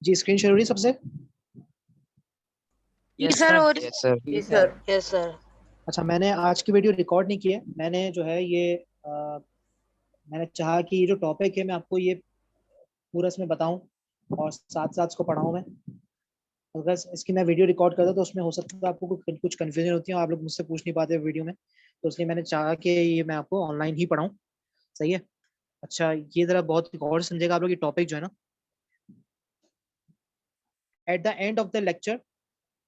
जी screen share हो रही है सबसे? यस सर, और yes sir. Yes sir. Yes sir. अच्छा, मैंने आज की वीडियो रिकॉर्ड नहीं की है। मैंने जो है ये मैंने चाहा कि ये जो टॉपिक है मैं आपको ये पूरा इसमें बताऊं और साथ साथ इसको पढ़ाऊं मैं। अगर इसकी मैं वीडियो रिकॉर्ड करता तो उसमें हो सकता है आपको कुछ कन्फ्यूजन होती है और आप लोग मुझसे पूछ नहीं पाते वीडियो में, तो इसलिए मैंने चाहा कि ये मैं आपको ऑनलाइन ही पढ़ाऊं। सही है। अच्छा, ये जरा बहुत गौर से समझेगा आप लोग। ये टॉपिक जो है ना, at the end of the lecture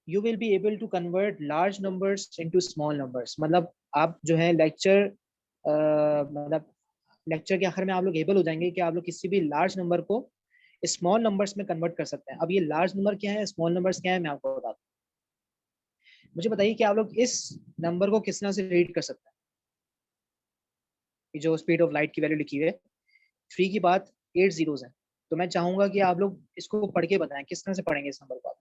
you will be able to convert large numbers into small numbers। मतलब आप जो है लेक्चर मतलब लेक्चर के आखिर में आप लोग एबल हो जाएंगे कि आप लोग किसी भी लार्ज नंबर को स्मॉल नंबर्स में कन्वर्ट कर सकते हैं। अब ये लार्ज नंबर क्या है, स्मॉल नंबर्स क्या है, मैं आपको बताता हूँ। मुझे बताइए कि आप लोग इस नंबर को किस तरह से रीड कर सकते हैं। ये जो स्पीड ऑफ लाइट की वैल्यू लिखी हुई है 3 की बाद 8 जीरोस हैं, तो मैं चाहूंगा कि आप लोग इसको पढ़ के बताएं किस तरह से पढ़ेंगे इस नंबर को आप।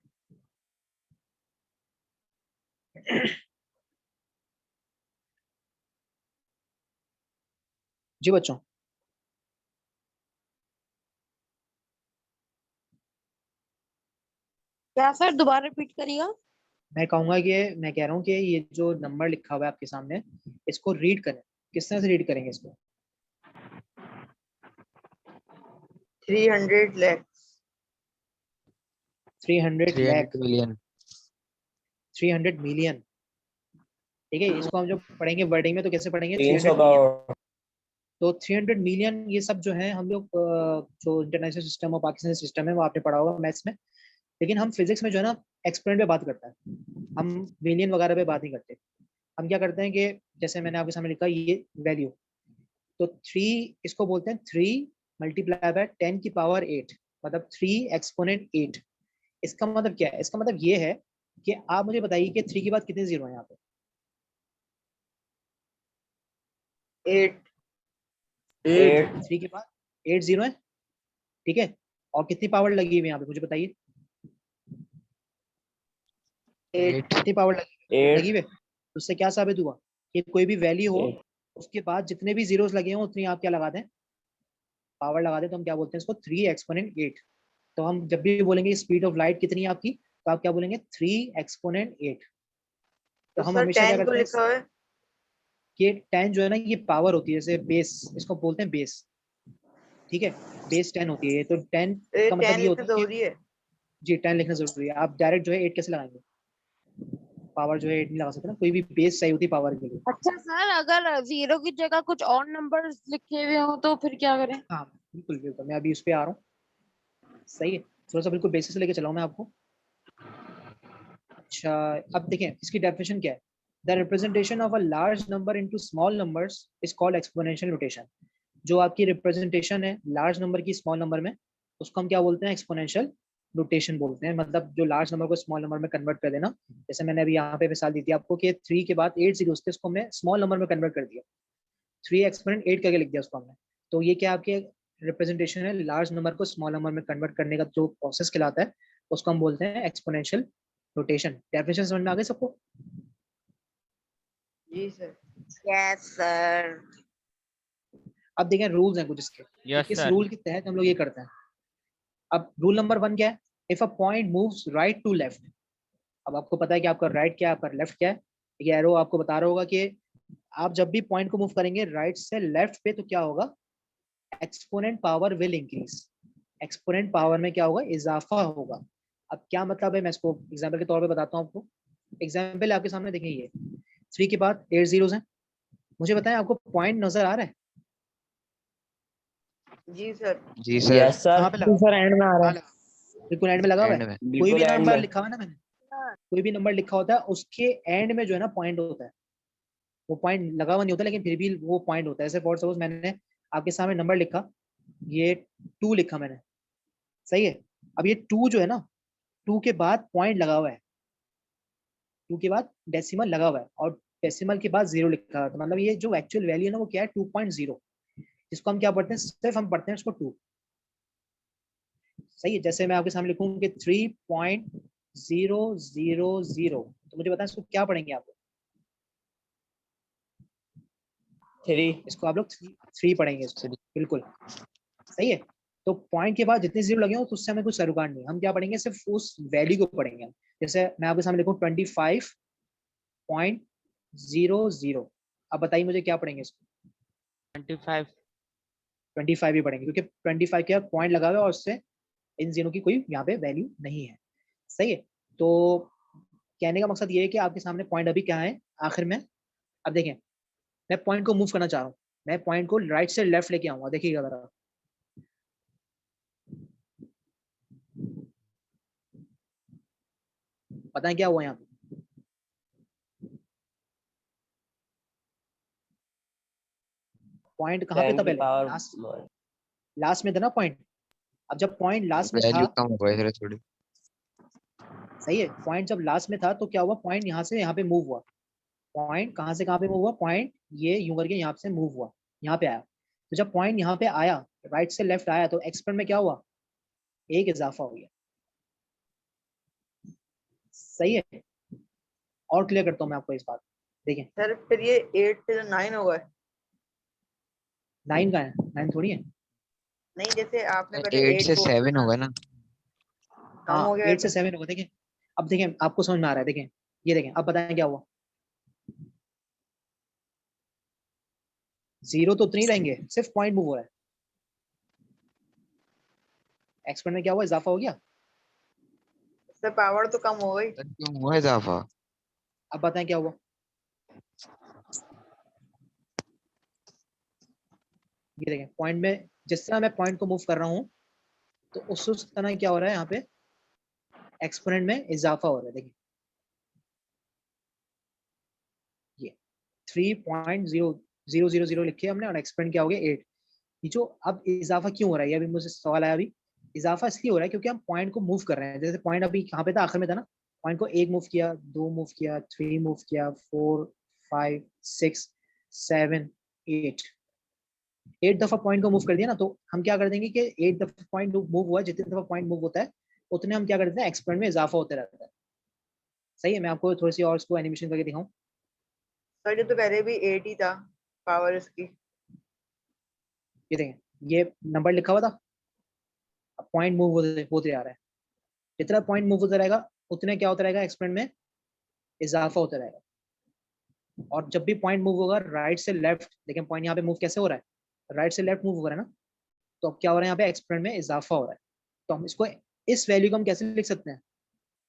जी बच्चों, क्या सर, दोबारा रिपीट करिएगा। मैं कहूंगा कि मैं कह रहा हूँ कि ये जो नंबर लिखा हुआ है आपके सामने, इसको रीड करें। किस तरह से रीड करेंगे इसको? 300 लाख। 300 लाख, 300 मिलियन। 300 मिलियन। ठीक है, इसको हम जब पढ़ेंगे वर्डिंग में तो कैसे पढ़ेंगे? 300 300 मिलियन। करोड़। तो 300 मिलियन ये सब जो है हम लोग जो इंटरनेशनल सिस्टम और पाकिस्तानी सिस्टम है वो आपने पढ़ा होगा मैथ्स में। लेकिन हम फिजिक्स में जो है ना एक्सपेरिमेंट पे बात करते हैं, हम मिलियन वगैरह पे बात नहीं करते। हम क्या करते हैं कि जैसे मैंने आपके सामने लिखा ये वैल्यू, तो 3 इसको बोलते हैं 3 मल्टीप्लाई बाय 10 की पावर 8, मतलब 3 एक्सपोनेंट 8। इसका मतलब क्या है? इसका मतलब ये है कि आप मुझे बताइए कि 3 के बाद कितने जीरो हैं यहाँ पे? 8। 3 के बाद 8 जीरो है। ठीक है, और कितनी पावर लगी हुई है यहाँ पे मुझे बताइए? 8। कितनी पावर लगी हुई है? तो उससे क्या साबित हुआ कि कोई भी वैल्यू हो उसके बाद जितने भी जीरोस लगे हों उतनी आप क्या लगा दें? पावर लगा दें। तो हम क्या बोलते हैं इसको? 3 एक्सपोनेंट 8। तो हम जब भी बोलेंगे स्पीड ऑफ लाइट कितनी है आपकी, तो आप क्या बोलेंगे? 3 एक्सपोनेंट 8। तो हम सर हमेशा क्या 10 को करते हैं लिखा है। कि 10 जो है ना ये पावर होती है, जैसे बेस, इसको बोलते हैं बेस। ठीक है, बेस 10 होती है। तो 10 का मतलब 10 ये लिखना होता है कि जरूरी है। जी 10 लिखना जरूरी है। आप डायरेक्ट जो है 8 कैसे लगाएंगे? पावर जो है 8 नहीं लगा सकते ना, कोई भी बेस चाहिए होती है पावर के लिए। अच्छा सर, अगर जीरो की जगह कुछ और नंबर लिखे हुए हो तो फिर क्या करें? हाँ बिल्कुल बिल्कुल, मैं अभी उस पर आ रहा हूँ। सही है, थोड़ा सा बिल्कुल बेसिस से लेके चलाऊँ मैं आपको। अच्छा, अब देखें इसकी डेफिनेशन क्या है। The representation of a large number into small numbers is called exponential notation. जो आपकी रिप्रेजेंटेशन है लार्ज नंबर की स्मॉल नंबर में, उसको हम क्या बोलते हैं? एक्सपोनेंशियल नोटेशन बोलते हैं। मतलब जो लार्ज नंबर को स्मॉल नंबर में कन्वर्ट कर देना। जैसे मैंने अभी यहाँ पे मिसाल दी थी आपको कि 3 के बाद 8 जीरो थे, उसको हमने स्मॉल नंबर में कन्वर्ट कर दिया, 3 एक्सपोनेंट 8 करके लिख दिया उसको हमने। तो ये क्या आपके रिप्रेजेंटेशन है लार्ज नंबर को स्मॉल नंबर में कन्वर्ट करने का जो प्रोसेस कहलाता है, उसको हम बोलते हैं एक्सपोनेंशियल नोटेशन। डेफिनेशन समझ में आ गई सबको? जी सर। Yes sir. अब देखें रूल्स हैं कुछ इसके, कि यस किस सर। रूल के तहत हम लोग ये करते हैं। अब रूल नंबर 1 क्या है? If a point moves right to left. अब आपको पता है कि आपका राइट क्या है, आपका लेफ्ट क्या है। ये एरो आपको बता रहा होगा कि आप जब भी पॉइंट को मूव करेंगे राइट से लेफ्ट पे, तो क्या होगा? Exponent power will increase. Exponent power में क्या होगा? इजाफा होगा। अब क्या मतलब है, मैं इसको एग्जाम्पल के तौर पे बताता हूँ आपको। एग्जाम्पल आपके सामने देखें, ये 3 के बाद 8 जीरोस हैं। मुझे बताएं आपको पॉइंट नजर आ रहा है? जी सर। जी सर। Yes sir. कहाँ पे लगा? सर एंड में आ रहा है। बिल्कुल एंड में लगा हुआ एंड है। में। कोई भी बिल्कुल एंड नंबर में। लिखा हुआ है ना मैंने, कोई भी नंबर लिखा होता है उसके एंड में जो है ना पॉइंट होता है। वो पॉइंट लगा हुआ नहीं होता लेकिन फिर भी वो पॉइंट होता है। जैसे फॉर सपोज मैंने आपके सामने नंबर लिखा, ये 2 लिखा मैंने। सही है। अब ये 2 जो है ना, 2 के बाद पॉइंट लगा हुआ है, 2 के बाद डेसिमल लगा हुआ है और डेसिमल के बाद 0 लिखा हुआ है। तो मतलब ये जो एक्चुअल वैल्यू है ना वो क्या है? 2.0। जिसको हम क्या पढ़ते हैं? सिर्फ हम पढ़ते हैं उसको 2। सही है। जैसे मैं आपके सामने लिखूं कि 3.000, तो मुझे बताएं इसको क्या पढ़ेंगे आप? 3। इसको आप लोग 3 पढ़ेंगे इसको। बिल्कुल सही है। तो पॉइंट के बाद जितने जीरो लगे हो तो उससे हमें कुछ सरोकार नहीं, हम क्या पढ़ेंगे, सिर्फ उस वैल्यू को पढ़ेंगे। जैसे मैं आपके सामने लिखूं 25.00, अब बताइए मुझे क्या पढ़ेंगे इसको? 25। 25 ही पढ़ेंगे, क्योंकि 25 के पॉइंट लगा हुआ है और उससे इन जीरो की कोई यहाँ पे वैल्यू नहीं है। सही है, तो कहने का मकसद ये है कि आपके सामने पॉइंट अभी क्या है आखिर में। अब देखें, मैं पॉइंट को मूव करना चाह रहा हूँ, मैं पॉइंट को राइट से लेफ्ट लेके आऊंगा, देखिएगा जरा। पता है क्या हुआ यहाँ पे? पॉइंट कहाँ पे 10 था की पहले? पावर लास्ट में था ना पॉइंट। अब जब पॉइंट लास्ट में था, वैल्यू कम हो गई थोड़ी। सही है, पॉइंट जब लास्ट में था तो क्या हुआ, पॉइंट यहाँ से यहाँ पे मूव हुआ। पॉइंट कहाँ से कहाँ पे मूव हुआ? पॉइंट ये यूं करके यहाँ से मूव हुआ, यहाँ पे आया। तो जब पॉइंट यहाँ पे आया, राइट से लेफ्ट आया, तो एक्सपेरिमेंट में क्या हुआ? एक इजाफा हो गया। सही है, और क्लियर करता हूँ मैं आपको इस बात। देखें, सर फिर ये 8 से 9 होगा। 9 का है, 9 थोड़ी है। नहीं, जैसे आपने पहले 8 8 से बोला 7 ना, होगा ना। कम हो हाँ, गया 8 से तो। 7 होगा। देखें, अब देखें आपको समझ में आ रहा है। देखें, ये देखें, अब बताएं क्या हुआ। जीरो तो उतने ही रहेंगे, सिर्फ पॉइंट मूव हो रहा है। एक्सपेरिमेंट में क्या हुआ? इजाफा हो गया। सर पावर तो कम हो गई। सर क्यों हुआ इजाफा? अब बताएं क्या हुआ। ये देखें, पॉइंट में जिस तरह मैं पॉइंट को मूव कर रहा हूँ, तो उस तरह क्या हो रहा है यहाँ पे, एक्सपोनेंट में इजाफा हो रहा है। देखिए, ये 3.0000 लिखे हमने, और एक्सपोनेंट क्या हो गया? 8। ये जो अब इजाफा क्यों हो रहा है, ये अभी मुझे सवाल आया अभी। इजाफा इसलिए हो रहा है क्योंकि हम पॉइंट को मूव कर रहे हैं। जैसे पॉइंट अभी कहाँ पे था? आखिर में था ना। पॉइंट को 1 मूव किया, 2 मूव किया, 3 मूव किया, 4, 5, 6, 7, 8 दफा पॉइंट को मूव कर दिया ना, तो हम क्या कर देंगे कि 8 दफा पॉइंट मूव हुआ, जितने दफा पॉइंट मूव होता है उतने हम क्या करते हैं, एक्सपेरिमेंट में इजाफा होते रहता है। सही है, मैं आपको थोड़ी सी और इसको एनिमेशन करके दिखाऊं। सर ये तो पहले भी 8 ही था पावर इसकी। ये देखें, ये नंबर लिखा हुआ था, अब पॉइंट मूव होते जा रहा है। जितना पॉइंट मूव होता रहेगा उतने क्या होता रहेगा, एक्सपेरिमेंट में इजाफा होता रहेगा। और जब भी पॉइंट मूव होगा राइट से लेफ्ट, लेकिन पॉइंट यहाँ पे मूव कैसे हो रहा है? राइट से लेफ्ट मूव हो रहा है ना, तो अब क्या हो रहा है यहाँ पे, एक्सपेरिमेंट में इजाफा हो रहा है। तो हम इसको, इस वैल्यू को हम कैसे लिख सकते हैं?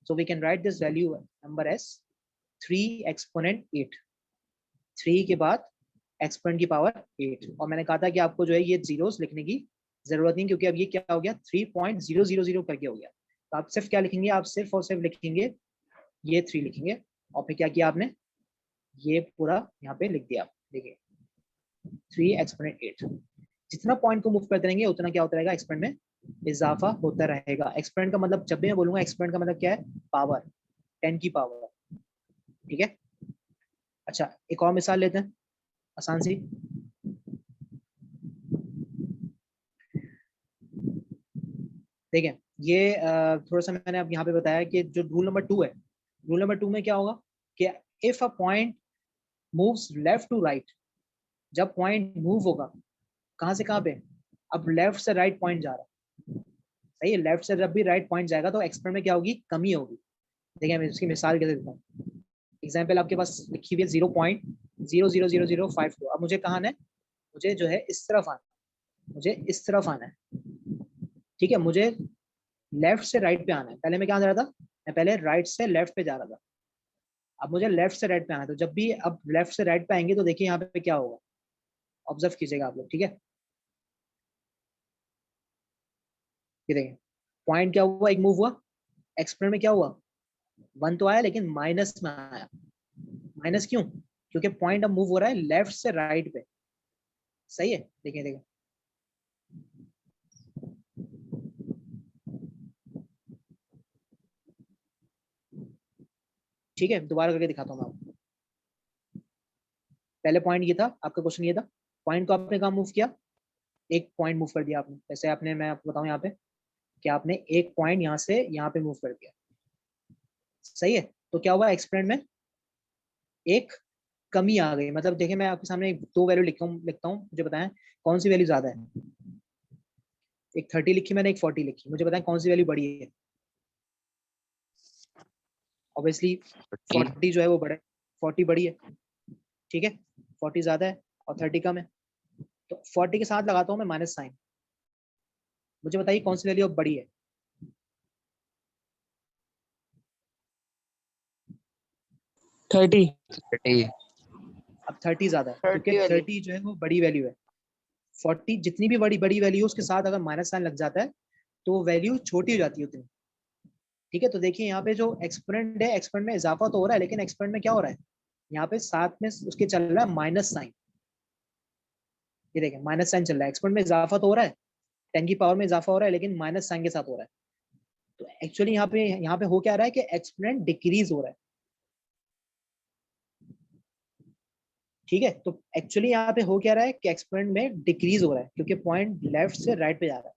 So we can write this value number as 3 exponent 8। 3 के बाद एक्सपोनेंट की पावर 8। और मैंने कहा था कि आपको जो है ये जीरोस लिखने की जरूरत नहीं, क्योंकि अब ये क्या हो गया, 3.000 करके हो गया। तो आप सिर्फ क्या लिखेंगे, आप सिर्फ और सिर्फ लिखेंगे ये 3 लिखेंगे, और फिर क्या किया आपने, ये पूरा यहाँ पे लिख दिया। देखिए 3 एक्सपोनेंट 8। जितना पॉइंट को मूव करते रहेंगे उतना क्या होता रहेगा, एक्सपेरिमेंट में इजाफा होता रहेगा। एक्सपेरिमेंट का मतलब, जब भी मैं बोलूंगा एक्सपेरिमेंट का मतलब क्या है, पावर, 10 की पावर। ठीक है, अच्छा एक और मिसाल लेते हैं आसान सी। देखें, ये थोड़ा सा मैंने अब यहाँ पे बताया कि जो रूल नंबर 2 है, रूल नंबर 2 में क्या होगा कि if a point moves left to right, जब पॉइंट मूव होगा कहाँ से कहाँ पे, अब लेफ्ट से राइट पॉइंट जा रहा है। सही है, लेफ्ट से जब भी राइट पॉइंट जाएगा तो एक्सपेरिमेंट में क्या होगी, कमी होगी। देखिए मैं इसकी मिसाल कैसे देता हूँ। एग्जाम्पल आपके पास लिखी हुई है 0.00005। अब मुझे कहाँ आना है, मुझे जो है इस तरफ आना है, मुझे इस तरफ आना है। ठीक है, मुझे लेफ्ट से राइट पे आना है। पहले मैं कहाँ जा रहा था, मैं पहले राइट से लेफ्ट पे जा रहा था, अब मुझे लेफ्ट से राइट पे आना है। तो जब भी अब लेफ्ट से राइट पे आएंगे तो देखिए यहाँ पे क्या होगा, ऑब्जर्व कीजिएगा आप लोग। ठीक है, ये देखिए पॉइंट क्या हुआ, एक मूव हुआ, एक्सपेरिमेंट में क्या हुआ, 1 तो आया लेकिन माइनस में आया। माइनस क्यों? क्योंकि पॉइंट अब मूव हो रहा है लेफ्ट से राइट पे। सही है, देखिए देखिए ठीक है, दोबारा करके दिखाता हूँ मैं आपको। पहले पॉइंट ये था, आपका क्वेश्चन ये था, पॉइंट को आपने कहाँ मूव किया, एक पॉइंट मूव कर दिया आपने। जैसे आपने, मैं आपको बताऊं यहाँ पे कि आपने एक पॉइंट यहाँ से यहाँ पे मूव कर दिया। सही है, तो क्या हुआ, एक्सपेरिमेंट में एक कमी आ गई। मतलब देखिए मैं आपके सामने 2 वैल्यू लिखता हूँ, मुझे बताएं कौन सी वैल्यू ज्यादा है। एक 30 लिखी मैंने, एक 40 लिखी, मुझे बताएं कौन सी वैल्यू बड़ी है। ऑब्वियसली 40 जो है वो बड़ा है, 40 बड़ी है, ठीक है, 40 ज्यादा है और 30 कम है, तो 40 के साथ लगाता हूँ मैं माइनस साइन। मुझे बताइए कौन सी वैल्यू अब बड़ी है। 30। 30 अब 30 ज्यादा है, क्योंकि 30 वाली। 30 जो है वो बड़ी वैल्यू है। 40 जितनी भी बड़ी बड़ी वैल्यू उसके साथ अगर माइनस साइन लग जाता है तो वैल्यू छोटी हो जाती है उतनी, ठीक है। तो देखिए यहाँ पे जो एक्सपोनेंट है, एक्सपोनेंट में इजाफा तो हो रहा है, लेकिन एक्सपोनेंट में क्या हो रहा है, यहाँ पे साथ में उसके चल रहा है माइनस साइन। ये देखें माइनस साइन चल रहा है, एक्सपोनेंट में इजाफा तो हो रहा है, 10 की पावर में इजाफा हो रहा है, लेकिन माइनस साइन के साथ हो रहा है। तो एक्चुअली यहाँ पे हो क्या रहा है कि एक्सपोनेंट डिक्रीज हो रहा है, ठीक है। तो एक्चुअली यहाँ पे हो क्या रहा है कि एक्सपोनेंट में डिक्रीज हो रहा है, क्योंकि पॉइंट लेफ्ट से राइट पे जा रहा है।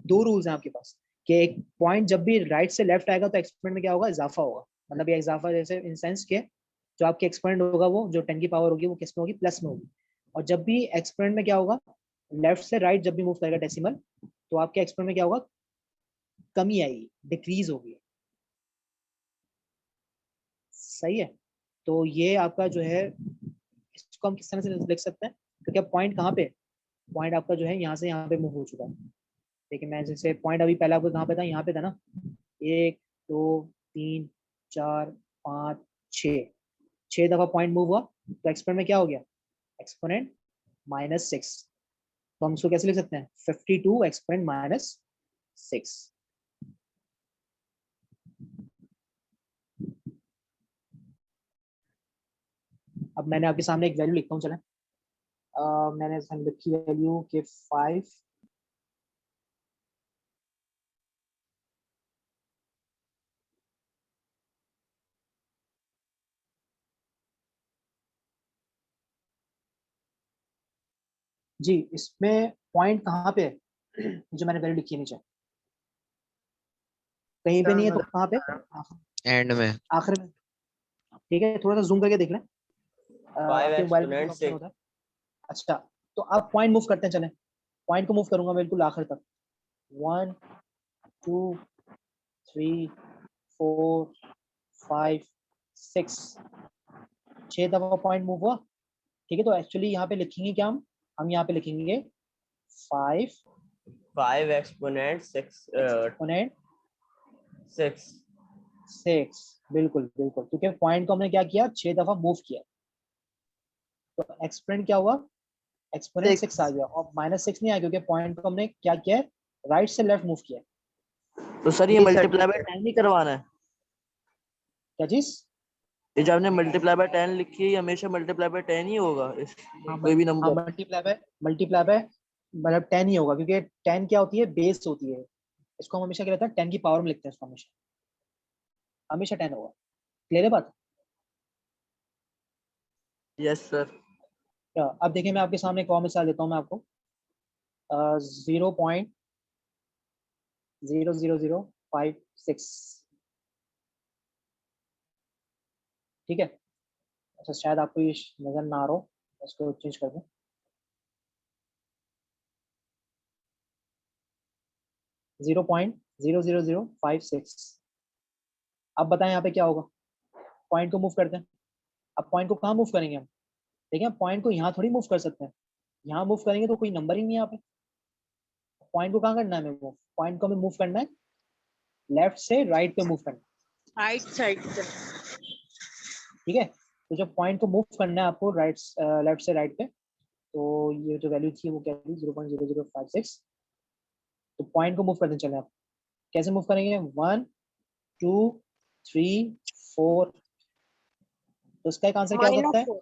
दो रूल्स हैं आपके पास कि एक पॉइंट जब भी राइट से लेफ्ट आएगा तो एक्सपोनेंट में क्या होगा, इजाफा होगा। मतलब ये इजाफा जैसे इन सेंस के जो आपके एक्सपोनेंट होगा वो जो 10 की पावर होगी वो किस में होगी, प्लस में होगी। और जब भी एक्सपोनेंट में क्या होगा, लेफ्ट से राइट जब भी मूव करेगा डेसिमल, तो आपके एक्सपोनेंट में क्या होगा, कमी आएगी, डिक्रीज होगी। सही है। तो ये आपका जो है, इसको हम किस तरह से लिख सकते हैं, क्योंकि अब पॉइंट कहाँ पे, पॉइंट आपका जो है यहाँ से यहाँ पे मूव हो चुका है। देखिए मैं जैसे पॉइंट अभी पहले आपको कहाँ पे था, यहाँ पे था ना, 1 2 3 4 5 6, 6 दफा पॉइंट मूव हुआ, तो एक्सपोनेंट में क्या हो गया, एक्सपोनेंट -6। तो हम इसको कैसे लिख सकते हैं, 52 एक्सपोनेंट -6। अब मैंने आपके सामने एक वैल्यू लिखता हूँ, चलें। मैंने लिखी वैल्यू के 5 जी, इसमें पॉइंट कहाँ पे है जो मैंने वैल्यू लिखी है नीचे, कहीं पे नहीं है, तो कहाँ पे, एंड में। आखिर में, ठीक है। थोड़ा सा जूम करके देख लें, 5 आपके मोबाइल में एक्सपोनेंट ऑप्शन 6। होता है। अच्छा, तो आप पॉइंट मूव करते हैं, चलें। पॉइंट को मूव करूंगा बिल्कुल आखिर तक, 1 2 3 4 5 6, 6 दफा पॉइंट मूव हुआ, ठीक है। तो एक्चुअली यहाँ पे लिखेंगे क्या, हम यहाँ पे लिखेंगे 5 5 एक्सपोनेंट 6 एक्सपोनेंट 6। 6, बिल्कुल बिल्कुल, क्योंकि पॉइंट को हमने क्या किया, 6 दफा मूव किया, तो एक्सपोनेंट क्या हुआ, एक्सपोनेंट 6 आ गया, और -6 नहीं आया, क्योंकि पॉइंट को हमने क्या किया है, राइट से लेफ्ट मूव किया। तो सर ये इस मल्टीप्लाई साइड बाय 10 नहीं करवाना है, क्या चीज, ये जो आपने मल्टीप्लाई बाय 10 लिखी है ये हमेशा मल्टीप्लाई बाय 10 ही होगा इस कोई भी हाँ नंबर। मल्टीप्लाई बाय मतलब 10 ही होगा, क्योंकि 10 क्या होती है, बेस होती है। इसको हम हमेशा क्या रहता है, 10 की पावर में लिखते हैं इसको, हमेशा हमेशा 10 होगा। क्लियर है बात। Yes sir. अब देखिए मैं आपके सामने एक और मिसाल देता हूँ मैं आपको, 0.00056, ठीक है। अच्छा शायद आपको ये नजर ना आ रहा हो, इसको चेंज कर दूं, 0.00056। अब बताएं यहाँ पे क्या होगा, पॉइंट को मूव करते हैं। अब पॉइंट को कहाँ मूव करेंगे हम, देखिए पॉइंट को यहाँ थोड़ी मूव कर सकते हैं, यहाँ मूव करेंगे तो कोई नंबर ही नहीं है यहाँ पे। पॉइंट को कहाँ करना है हमें मूव, पॉइंट को हमें मूव करना है लेफ्ट से राइट पे मूव करना है, राइट साइड से। ठीक है। तो जब पॉइंट को मूव करना है आपको राइट लेफ्ट से राइट पे, तो ये जो वैल्यू थी वो क्या थी, 0.0056। तो पॉइंट को मूव करते चले आप, कैसे मूव करेंगे, 1 2 3 4। तो इसका एक आंसर क्या हो सकता है, -4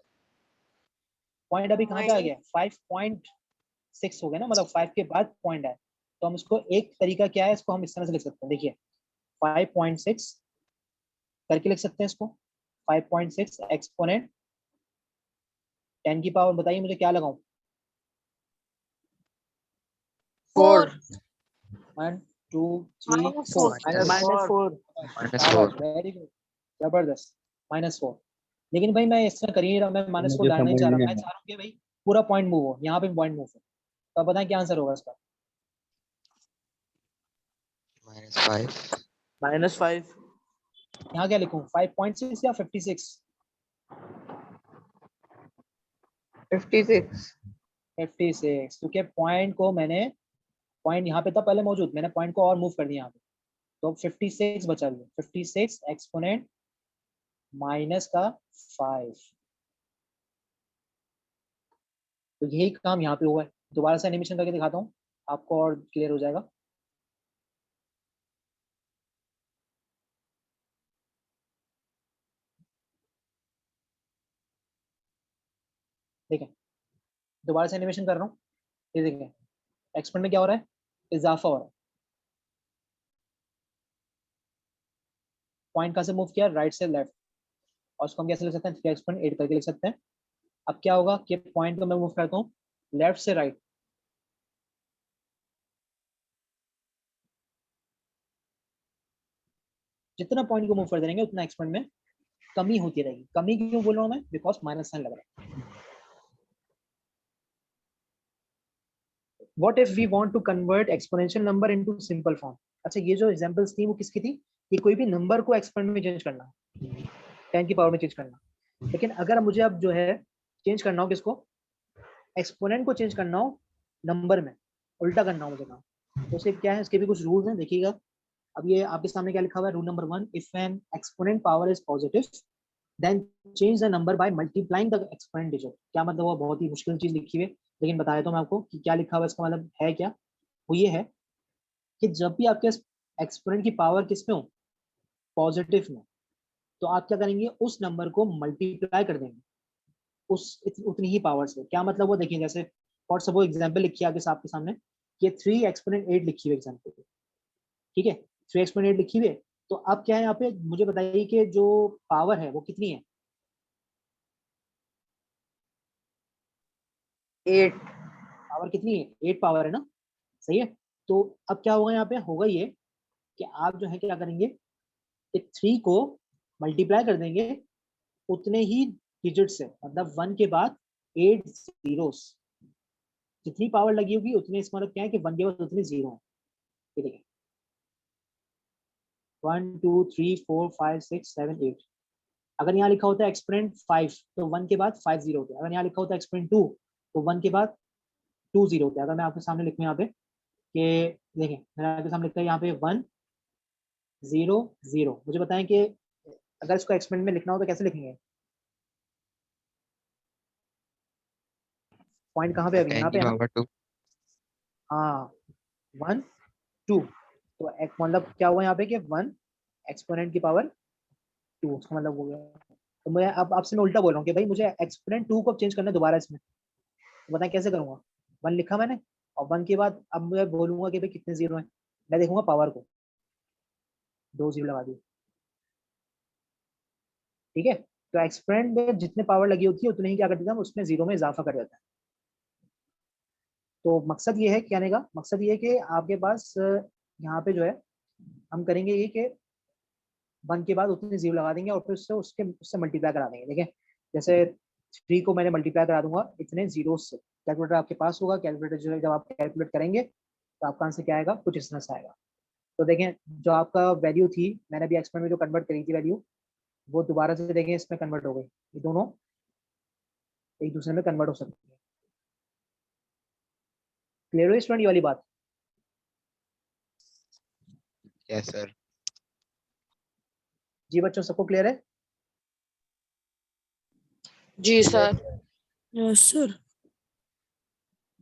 पॉइंट अभी कहाँ पे आ गया, 5.6 हो गया ना, मतलब 5 के बाद पॉइंट है। तो हम इसको एक तरीका क्या है, इसको हम इस तरह से लिख सकते हैं, देखिए 5.6 करके लिख सकते हैं इसको, 5.6 एक्सपोनेंट 10 की पावर, बताइए मुझे क्या लगाऊं, 4 1 2 3 4 -4। -4 वेरी गुड, जबरदस्त, -4। लेकिन भाई मैं इस तरह कर ही नहीं रहा, मैं -4 डालना नहीं चाह रहा, मैं चाह रहा हूँ कि भाई पूरा पॉइंट मूव हो, यहाँ पे पॉइंट मूव हो। तो आप बताएं क्या आंसर होगा इसका, -5 -5 यहाँ क्या लिखूं 5.6 या 56? 56। 56 क्योंकि पॉइंट को मैंने पॉइंट यहाँ पे था पहले मौजूद, मैंने पॉइंट को और मूव कर दिया यहाँ पे, तो 56 बचा लिया। 56 एक्सपोनेंट माइनस का 5, तो यही काम यहाँ पे हुआ है। दोबारा से एनिमेशन करके दिखाता हूँ आपको और क्लियर हो जाएगा। देखें, दोबारा से एनिमेशन कर रहा हूँ, ये देखें एक्सपोनेंट में क्या हो रहा है, इजाफा हो रहा है। पॉइंट कहाँ से मूव किया, राइट से लेफ्ट, और उसको हम कैसे लिख सकते हैं, 3 एक्सपोनेंट 8 करके लिख सकते हैं। अब क्या होगा कि पॉइंट को मैं मूव करता हूँ लेफ्ट से राइट, जितना पॉइंट को मूव कर देंगे उतना एक्सपोनेंट में कमी होती रहेगी। कमी क्यों बोल रहा हूँ मैं, बिकॉज माइनस साइन लग रहा है। What if we want to convert exponential number into simple form? अच्छा, ये जो एग्जांपल्स थी वो किसकी थी, कि कोई भी नंबर को एक्सपोनेंट में चेंज करना, 10 की पावर में चेंज करना। लेकिन अगर मुझे अब जो है चेंज करना हो किसको, एक्सपोनेंट को चेंज करना हो नंबर में, उल्टा करना हो मुझे काम, तो सिर्फ क्या है, इसके भी कुछ रूल्स हैं, देखिएगा। अब ये आपके सामने क्या लिखा हुआ है, rule number 1, if an exponent power is positive then change the number by multiplying the exponent digit. क्या मतलब, वो बहुत ही मुश्किल चीज लिखी हुई है, लेकिन बताया तो मैं आपको कि क्या लिखा हुआ है, इसका मतलब है क्या, वो ये है कि जब भी आपके एक्सपोनेंट की पावर किस में हो, पॉजिटिव में, तो आप क्या करेंगे, उस नंबर को मल्टीप्लाई कर देंगे उस उतनी ही पावर से। क्या मतलब, वो देखिए जैसे फॉर सपोज एग्जांपल लिखी है आपके आपके सामने, कि 3 एक्सपोनेंट 8 लिखी हुई है एग्जांपल, ठीक है, 3 एक्सपोनेंट 8 लिखी हुई है। तो अब क्या है यहाँ पे, मुझे बताइए कि जो पावर है वो कितनी है, 8। पावर कितनी है, 8 पावर है ना, सही है। तो अब क्या होगा यहाँ पे, होगा ये कि आप जो है क्या करेंगे, कि 3 को मल्टीप्लाई कर देंगे उतने ही डिजिट से, मतलब 1 के बाद 8 जीरोस, जितनी पावर लगी होगी उतने, इसका मतलब क्या है कि 1 के बाद उतने जीरो है। ये देखिए 1 2 3 4 5 6 7 8। अगर यहाँ लिखा होता है एक्सपोनेंट 5 तो 1 के बाद 5 जीरो होते हैं। अगर यहाँ लिखा होता है एक्सपोनेंट 2 तो 1 के बाद 2 जीरो होते हैं। अगर मैं आपके सामने लिखूँ यहाँ पे कि देखें, मैंने आपके सामने लिखा है यहाँ पे 1 0 0, मुझे बताएं कि अगर इसको एक्सपोनेंट में लिखना हो तो कैसे लिखेंगे, पॉइंट कहाँ पे, अभी 10 यहाँ की पे है ना, पावर 2 हाँ 1 2, तो मतलब क्या हुआ यहाँ पे कि 1 एक्सपोनेंट की पावर 2, उसका मतलब हो गया। तो मैं अब आपसे मैं उल्टा बोल रहा हूँ कि भाई मुझे एक्सपोनेंट 2 को चेंज करना है दोबारा इसमें, तो बताएं कैसे करूंगा। 1 लिखा मैंने, और 1 के बाद अब मैं बोलूंगा कि भाई कितने जीरो हैं, मैं देखूंगा पावर को, 2 जीरो लगा दिए, ठीक है। तो एक्सपोनेंट में जितने पावर लगी होती है उतने ही क्या कर देता हूँ, उसमें जीरो में इजाफा कर देता है। तो मकसद ये है, कहने का मकसद ये है कि आपके पास यहाँ पे जो है हम करेंगे ये कि 1 के बाद उतने जीरो लगा देंगे और फिर उससे मल्टीप्लाई करा देंगे। देखिए जैसे 3 को मैंने मल्टीप्लाई करा दूंगा इतने जीरो से, कैलकुलेटर आपके पास होगा, कैलकुलेटर जो है जब आप कैलकुलेट करेंगे तो आपका आंसर क्या आएगा, कुछ इस तरह से आएगा। तो देखें जो आपका वैल्यू थी, मैंने अभी एक्सपेरिमेंट में जो कन्वर्ट करी थी वैल्यू, वो दोबारा से देखें इसमें कन्वर्ट हो गई, ये दोनों एक दूसरे में कन्वर्ट हो सकती है। क्लियर हुई स्टूडेंट ये वाली बात? Yes sir. जी बच्चों, सबको क्लियर है? जी सर। Yes sir.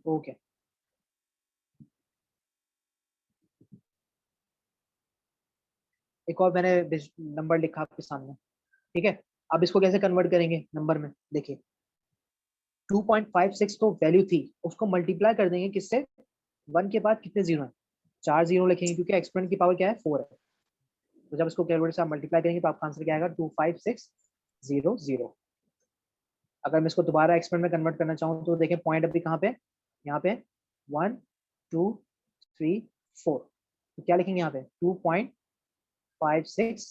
ओके, एक और मैंने नंबर लिखा आपके सामने, ठीक है। अब इसको कैसे कन्वर्ट करेंगे नंबर में, देखिए 2.56 तो वैल्यू थी, उसको मल्टीप्लाई कर देंगे किससे, 1 के बाद कितने जीरो हैं, 4 जीरो लिखेंगे, क्योंकि एक्सपोनेंट की पावर क्या है, 4 है। तो जब इसको कैलकुलेटर से आप मल्टीप्लाई करेंगे तो आपका आंसर क्या आएगा, 25600। अगर मैं इसको दोबारा एक्सपोनेंट में कन्वर्ट करना चाहूँ तो देखें पॉइंट अभी कहाँ पे, यहाँ पे 1 2 3 4, तो क्या लिखेंगे यहाँ पे, 2.56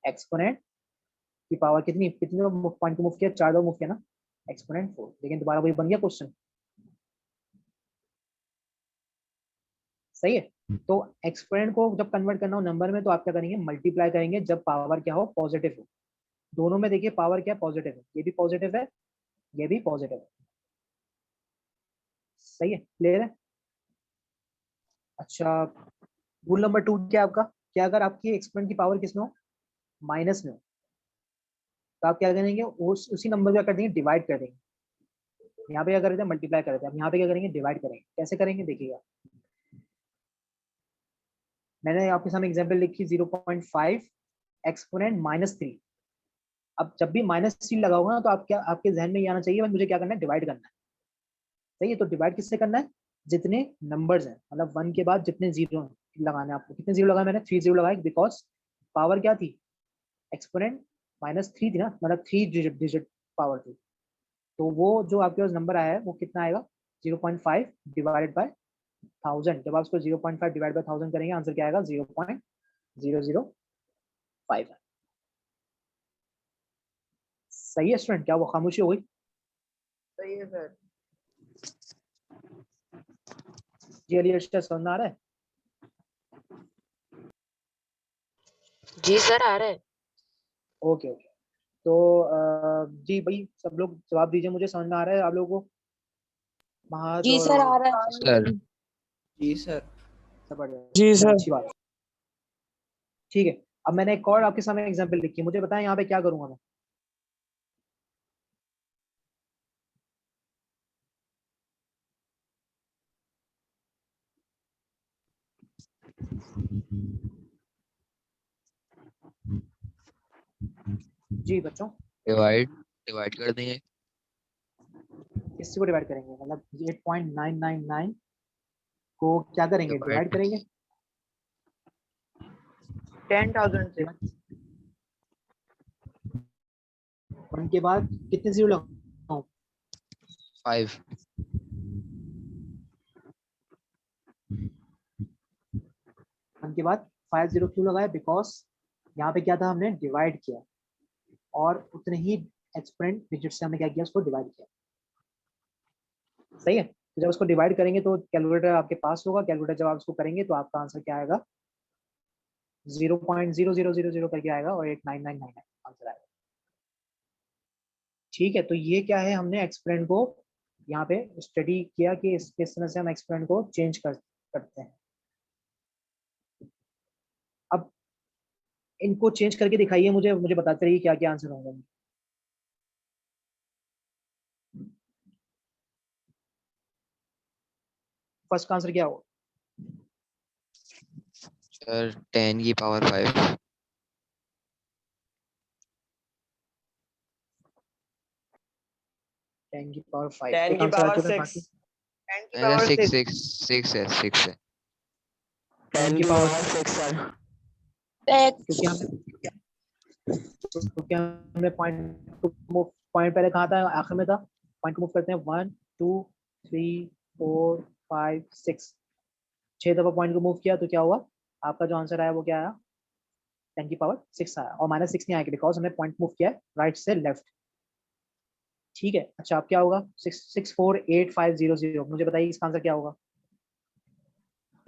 एक्सपोनेंट की पावर कितनी, कितने पॉइंट को मूव किया, 4 दो मूव किया ना, एक्सपोनेंट 4। लेकिन दोबारा वही बन गया क्वेश्चन, सही है। तो एक्सपोनेंट को जब कन्वर्ट करना हो नंबर में तो आप क्या करेंगे, मल्टीप्लाई करेंगे जब पावर क्या हो, पॉजिटिव हो। दोनों में देखिए पावर क्या पॉजिटिव है, ये भी पॉजिटिव है, ये भी पॉजिटिव है। सही है, क्लियर है। अच्छा, रूल नंबर 2 क्या आपका, क्या अगर आपकी एक्सपोनेंट की पावर किसमें हो, माइनस में हो, तो आप क्या करेंगे, उसी नंबर को क्या कर देंगे, डिवाइड कर देंगे। यहाँ पे क्या करते हैं, मल्टीप्लाई करते हैं, अब यहाँ पे क्या करेंगे, डिवाइड करेंगे। कैसे करेंगे देखिएगा, मैंने आपके सामने एग्जांपल लिखी 0.5 एक्सपोनेंट -3। अब जब भी -3 लगा होगा ना तो आप क्या, आपके जहन में ये आना चाहिए मुझे क्या करना है, डिवाइड करना है। सही है, तो डिवाइड किससे करना है, जितने नंबर्स हैं, मतलब 1 के बाद जितने जीरो लगाने हैं आपको। कितने जीरो लगाए मैंने, 3 जीरो लगाए, बिकॉज पावर क्या थी, एक्सपोनेंट -3 थी ना, मतलब 3 डिजिट पावर थी। तो वो जो आपके पास नंबर आया है वो कितना आएगा, 0.5 डिवाइडेड बाय 1000। जब आप उसको 0.5 डिवाइड बाय 1000 करेंगे, आंसर क्या आएगा, 0.005। सही है स्टूडेंट, क्या वो खामोशी हो गई। सही है सर। जी अली अर्शद, समझ आ रहा है। जी सर आ रहा है। ओके ओके, तो जी भाई सब लोग जवाब दीजिए, मुझे समझ में आ रहा है आप लोगों को। महाज जी और सर आ रहा है। सर जी सर। सब बढ़िया, जी चलो सर। अच्छी बात है। ठीक है, अब मैंने एक और आपके सामने एग्जांपल लिखी है, मुझे बताएं यहाँ पे क्या करूंगा मैं। जी बच्चों, डिवाइड डिवाइड कर देंगे। किससे को डिवाइड करेंगे, मतलब 8.999 को क्या करेंगे, डिवाइड डिवाइड करेंगे। 10,000 से। 1 के बाद कितने जीरो लगाऊं, 5। 1 के बाद 5 जीरो क्यों लगाए, बिकॉज यहाँ पे क्या था, हमने डिवाइड किया और उतने ही एक्सपोनेंट डिजिट से हमने क्या किया, उसको डिवाइड किया। सही है, तो जब उसको डिवाइड करेंगे तो कैलकुलेटर आपके पास होगा, कैलकुलेटर जब आप उसको करेंगे तो आपका आंसर क्या आएगा, 0.0000 करके आएगा और 89999 आंसर आएगा। ठीक है, तो ये क्या है, हमने एक्सपोनेंट को यहाँ पे स्टडी किया कि किस तरह से हम एक्सपोनेंट को चेंज करते हैं। अब इनको चेंज करके दिखाइए, मुझे मुझे बताते रहिए क्या क्या आंसर होंगे। फर्स्ट का आंसर क्या होगा, सर 10 की पावर 5। 10 की पावर 5, 10 एक की आंसर आ पावर चुका है 6। बाकी। 10 की अरे पावर 6 6। 6 6 है, 6 है। 10 10 की की पावर पावर 6 सर। क्योंकि हमने पॉइंट पहले कहा था, आखिर में था। पॉइंट को मूव करते हैं, 1 2 3 4 5 6, 6 दफा पॉइंट को मूव किया तो क्या हुआ, आपका जो आंसर आया वो क्या आया, 10 की पावर 6 आया। और -6 नहीं आएगा बिकॉज हमने पॉइंट मूव किया है राइट से लेफ्ट। ठीक है, अच्छा अब क्या होगा, 6648500, मुझे बताइए इसका आंसर क्या होगा।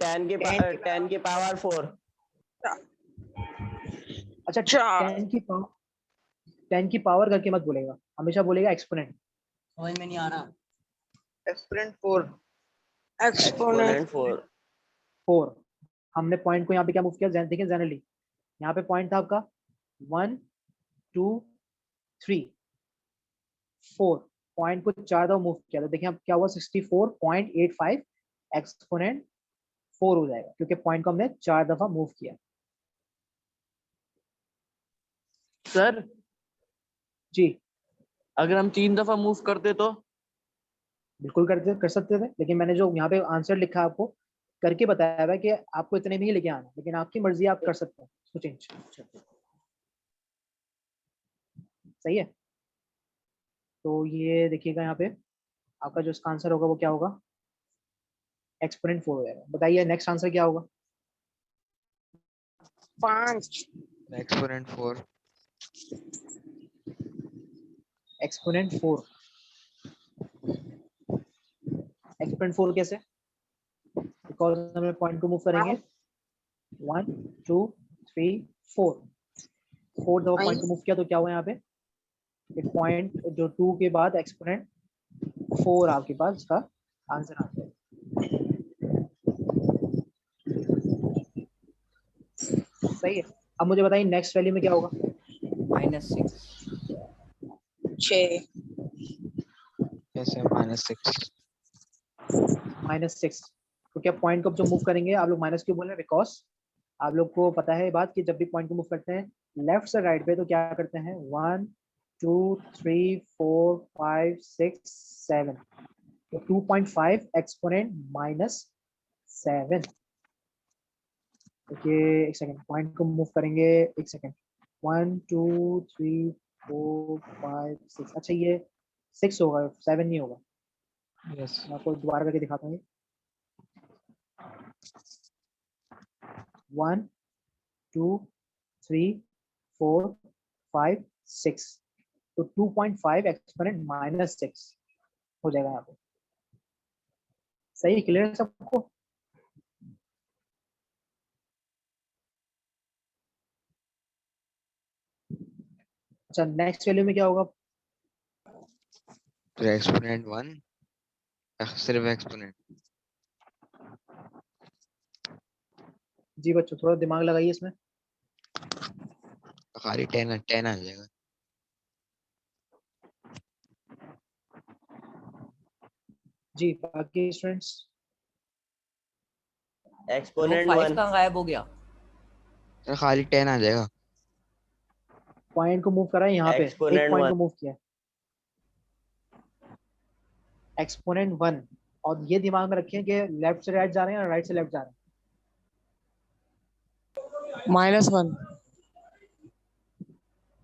10 की पावर 4। अच्छा, 4। 10 की पावर करके मत बोलेगा, हमेशा बोलेगा एक्सपोनेंट। समझ में नहीं आ रहा। एक्सपोनेंट 4। एक्सपोनेंट 4। 4, हमने पॉइंट को यहाँ पे क्या मूव किया, देखिए जनरली यहाँ पे पॉइंट था आपका 1 2 3 4, पॉइंट को 4 दफा मूव किया तो देखिए अब क्या हुआ, 64.85 एक्सपोनेंट 4 हो जाएगा, क्योंकि पॉइंट को हमने 4 दफा मूव किया। सर जी अगर हम 3 दफा मूव करते तो बिल्कुल कर सकते थे, लेकिन मैंने जो यहाँ पे आंसर लिखा है आपको करके बताया हुआ है कि आपको इतने में ही लेके आना, लेकिन आपकी मर्जी, आप कर सकते हैं उसको चेंज। सही है, तो ये देखिएगा यहाँ पे आपका जो इसका आंसर होगा वो क्या होगा, एक्सपोनेंट 4 हो जाएगा। बताइए नेक्स्ट आंसर क्या होगा। 5। एक्सपोनेंट 4। एक्सपोनेंट 4, एक्सपोनेंट 4 कैसे, बिकॉज हम पॉइंट को मूव करेंगे 1 2 3 4 4 दफा पॉइंट को मूव किया तो क्या हुआ यहाँ पे एक पॉइंट जो 2 के बाद एक्सपोनेंट 4 आपके पास इसका आंसर आता है। सही है। अब मुझे बताइए नेक्स्ट वैल्यू में क्या होगा। -6 6 कैसे -6 -6 तो क्या पॉइंट को जो मूव करेंगे आप लोग माइनस क्यों बोल रहे हैं बिकॉज आप लोग को पता है बात कि जब भी पॉइंट को मूव करते हैं लेफ्ट से राइट पे तो क्या करते हैं 1 2 3 4 5 6 7 तो 2.5 एक्सपोनेंट -7। ओके एक सेकंड पॉइंट को मूव करेंगे एक सेकंड 1 2 3 4 5 6 अच्छा ये 6 होगा 7 नहीं होगा। यस मैं आपको दोबारा करके दिखाता हूँ 1 2 3 4 5 6 तो 2.5 एक्सपोनेंट -6 हो जाएगा यहाँ पे। सही क्लियर है सबको। अच्छा नेक्स्ट वैल्यू में क्या होगा। फिर एक्सपोनेंट 1 सिर्फ एक्सपोनेंट जी बच्चों थोड़ा दिमाग लगाइए इसमें। खाली 10 आ जाएगा। जी बाकी स्टूडेंट्स एक्सपोनेंट 5 1 कहाँ गायब हो गया? सर खाली 10 आ जाएगा। पॉइंट को मूव करा है यहाँ पे एक Exponent पॉइंट one. को मूव किया एक्सपोनेंट 1 और ये दिमाग में रखें कि लेफ्ट से राइट जा रहे हैं और राइट से लेफ्ट जा रहे हैं। -1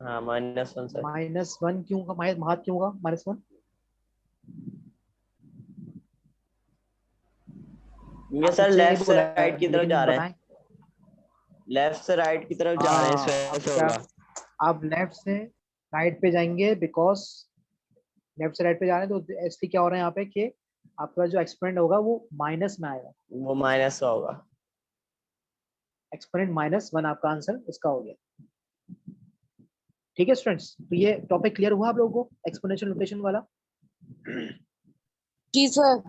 हाँ -1 सर। -1 क्यों का महत्व क्यों होगा -1 ये सर आपसे लेफ्ट से बोला राइट की तरफ लेकिन जा रहे हैं, बताएं। लेफ्ट से राइट की तरफ जा रहे हैं, इस हाँ, वजह से अब क्या होगा। आप लेफ्ट से राइट पे जाएंगे बिकॉज लेफ्ट से राइट पे जा रहे हैं तो इसलिए क्या हो रहा है यहाँ पे कि आपका जो एक्सपोनेंट होगा वो माइनस में आएगा। वो माइनस का होगा। एक्सपोनेंट -1 आपका आंसर इसका हो गया। ठीक है स्टूडेंट्स तो ये टॉपिक क्लियर हुआ आप लोगों को एक्सपोनेंशियल नोटेशन वाला। जी सर।